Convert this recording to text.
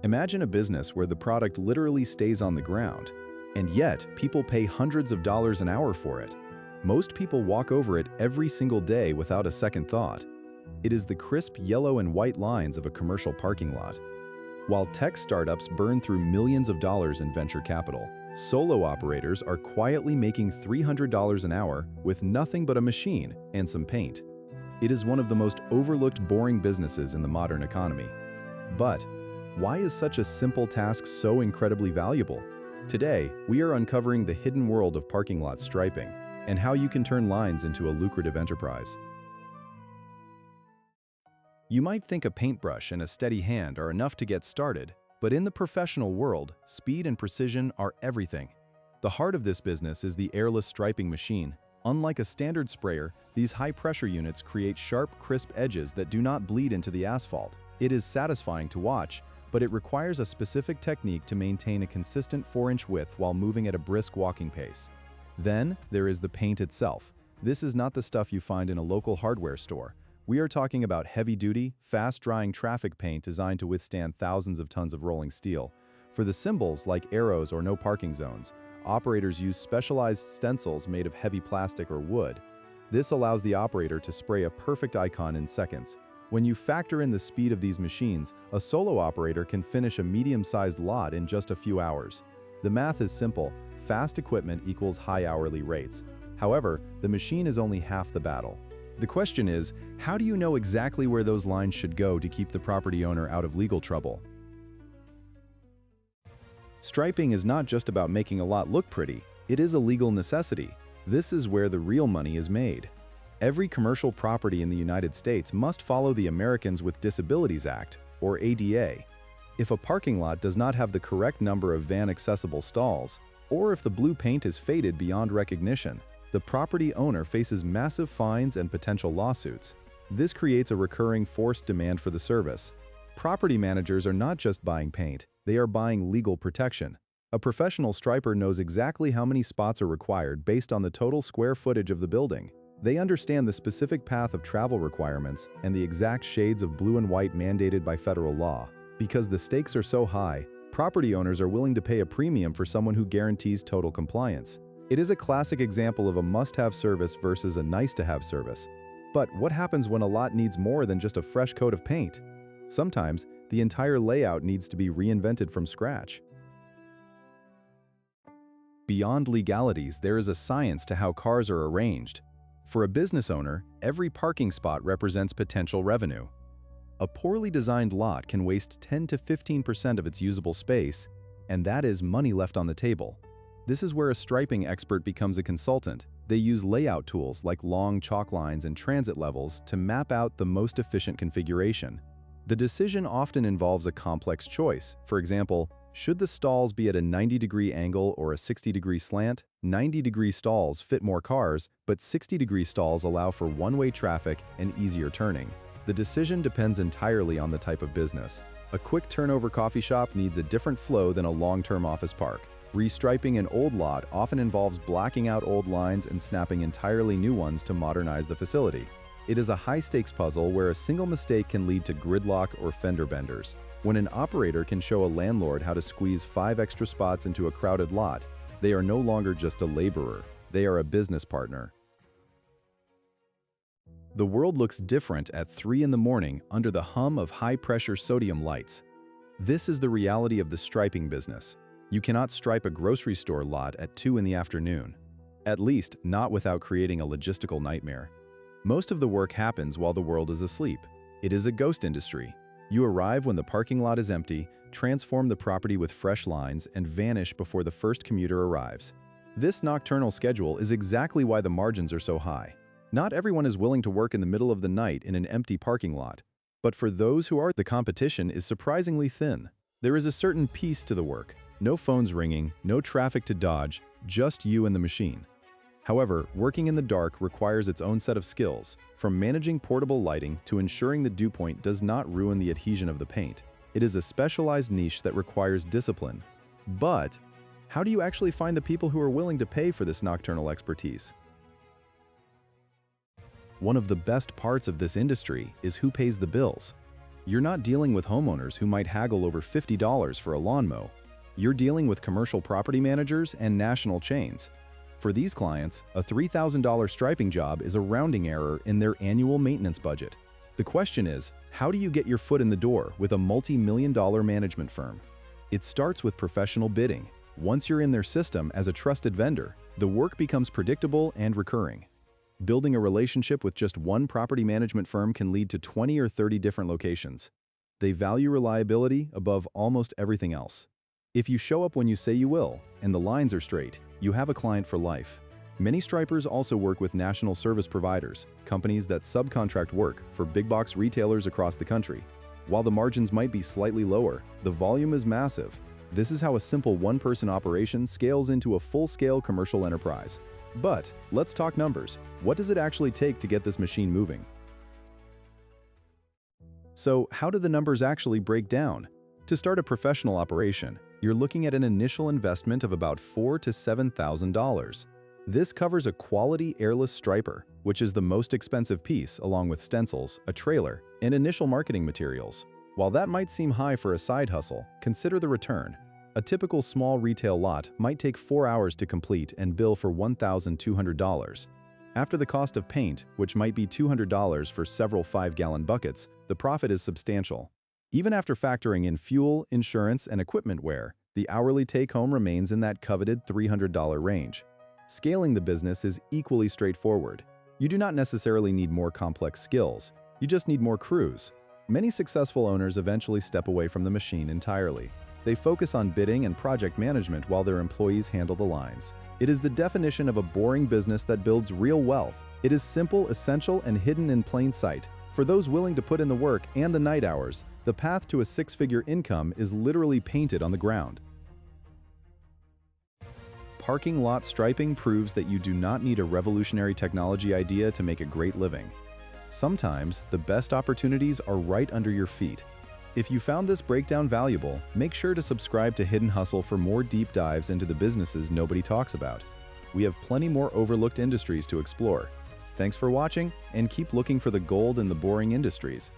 Imagine a business where the product literally stays on the ground, and yet people pay hundreds of dollars an hour for it. Most people walk over it every single day without a second thought. It is the crisp yellow and white lines of a commercial parking lot. While tech startups burn through millions of dollars in venture capital, solo operators are quietly making $300 an hour with nothing but a machine and some paint. It is one of the most overlooked, boring businesses in the modern economy. But why is such a simple task so incredibly valuable? Today, we are uncovering the hidden world of parking lot striping and how you can turn lines into a lucrative enterprise. You might think a paintbrush and a steady hand are enough to get started, but in the professional world, speed and precision are everything. The heart of this business is the airless striping machine. Unlike a standard sprayer, these high-pressure units create sharp, crisp edges that do not bleed into the asphalt. It is satisfying to watch, but it requires a specific technique to maintain a consistent 4-inch width while moving at a brisk walking pace. Then, there is the paint itself. This is not the stuff you find in a local hardware store. We are talking about heavy-duty, fast-drying traffic paint designed to withstand thousands of tons of rolling steel. For the symbols like arrows or no parking zones, operators use specialized stencils made of heavy plastic or wood. This allows the operator to spray a perfect icon in seconds. When you factor in the speed of these machines, a solo operator can finish a medium-sized lot in just a few hours. The math is simple: fast equipment equals high hourly rates. However, the machine is only half the battle. The question is, how do you know exactly where those lines should go to keep the property owner out of legal trouble? Striping is not just about making a lot look pretty, it is a legal necessity. This is where the real money is made. Every commercial property in the United States must follow the Americans with Disabilities Act, or ADA. If a parking lot does not have the correct number of van-accessible stalls, or if the blue paint is faded beyond recognition, the property owner faces massive fines and potential lawsuits. This creates a recurring forced demand for the service. Property managers are not just buying paint, they are buying legal protection. A professional striper knows exactly how many spots are required based on the total square footage of the building. They understand the specific path of travel requirements and the exact shades of blue and white mandated by federal law. Because the stakes are so high, property owners are willing to pay a premium for someone who guarantees total compliance. It is a classic example of a must-have service versus a nice-to-have service. But what happens when a lot needs more than just a fresh coat of paint? Sometimes, the entire layout needs to be reinvented from scratch. Beyond legalities, there is a science to how cars are arranged. For a business owner, every parking spot represents potential revenue. A poorly designed lot can waste 10 to 15% of its usable space, and that is money left on the table. This is where a striping expert becomes a consultant. They use layout tools like long chalk lines and transit levels to map out the most efficient configuration. The decision often involves a complex choice. For example, should the stalls be at a 90-degree angle or a 60-degree slant? 90-degree stalls fit more cars, but 60-degree stalls allow for one-way traffic and easier turning. The decision depends entirely on the type of business. A quick turnover coffee shop needs a different flow than a long-term office park. Restriping an old lot often involves blacking out old lines and snapping entirely new ones to modernize the facility. It is a high-stakes puzzle where a single mistake can lead to gridlock or fender benders. When an operator can show a landlord how to squeeze 5 extra spots into a crowded lot, they are no longer just a laborer, they are a business partner. The world looks different at 3 in the morning under the hum of high-pressure sodium lights. This is the reality of the striping business. You cannot stripe a grocery store lot at 2 in the afternoon. At least, not without creating a logistical nightmare. Most of the work happens while the world is asleep. It is a ghost industry. You arrive when the parking lot is empty, transform the property with fresh lines, and vanish before the first commuter arrives. This nocturnal schedule is exactly why the margins are so high. Not everyone is willing to work in the middle of the night in an empty parking lot. But for those who are, the competition is surprisingly thin. There is a certain peace to the work. No phones ringing, no traffic to dodge, just you and the machine. However, working in the dark requires its own set of skills, from managing portable lighting to ensuring the dew point does not ruin the adhesion of the paint. It is a specialized niche that requires discipline. But how do you actually find the people who are willing to pay for this nocturnal expertise? One of the best parts of this industry is who pays the bills. You're not dealing with homeowners who might haggle over $50 for a lawn mow. You're dealing with commercial property managers and national chains. For these clients, a $3,000 striping job is a rounding error in their annual maintenance budget. The question is, how do you get your foot in the door with a multi-million-dollar management firm? It starts with professional bidding. Once you're in their system as a trusted vendor, the work becomes predictable and recurring. Building a relationship with just one property management firm can lead to 20 or 30 different locations. They value reliability above almost everything else. If you show up when you say you will, and the lines are straight, you have a client for life. Many stripers also work with national service providers, companies that subcontract work for big-box retailers across the country. While the margins might be slightly lower, the volume is massive. This is how a simple one-person operation scales into a full-scale commercial enterprise. But let's talk numbers. What does it actually take to get this machine moving? So, how do the numbers actually break down? To start a professional operation, you're looking at an initial investment of about $4,000 to $7,000. This covers a quality airless striper, which is the most expensive piece, along with stencils, a trailer, and initial marketing materials. While that might seem high for a side hustle, consider the return. A typical small retail lot might take 4 hours to complete and bill for $1,200. After the cost of paint, which might be $200 for several 5-gallon buckets, the profit is substantial. Even after factoring in fuel, insurance, and equipment wear, the hourly take-home remains in that coveted $300 range. Scaling the business is equally straightforward. You do not necessarily need more complex skills, you just need more crews. Many successful owners eventually step away from the machine entirely. They focus on bidding and project management while their employees handle the lines. It is the definition of a boring business that builds real wealth. It is simple, essential, and hidden in plain sight. For those willing to put in the work and the night hours, the path to a 6-figure income is literally painted on the ground. Parking lot striping proves that you do not need a revolutionary technology idea to make a great living. Sometimes, the best opportunities are right under your feet. If you found this breakdown valuable, make sure to subscribe to Hidden Hustle for more deep dives into the businesses nobody talks about. We have plenty more overlooked industries to explore. Thanks for watching, and keep looking for the gold in the boring industries.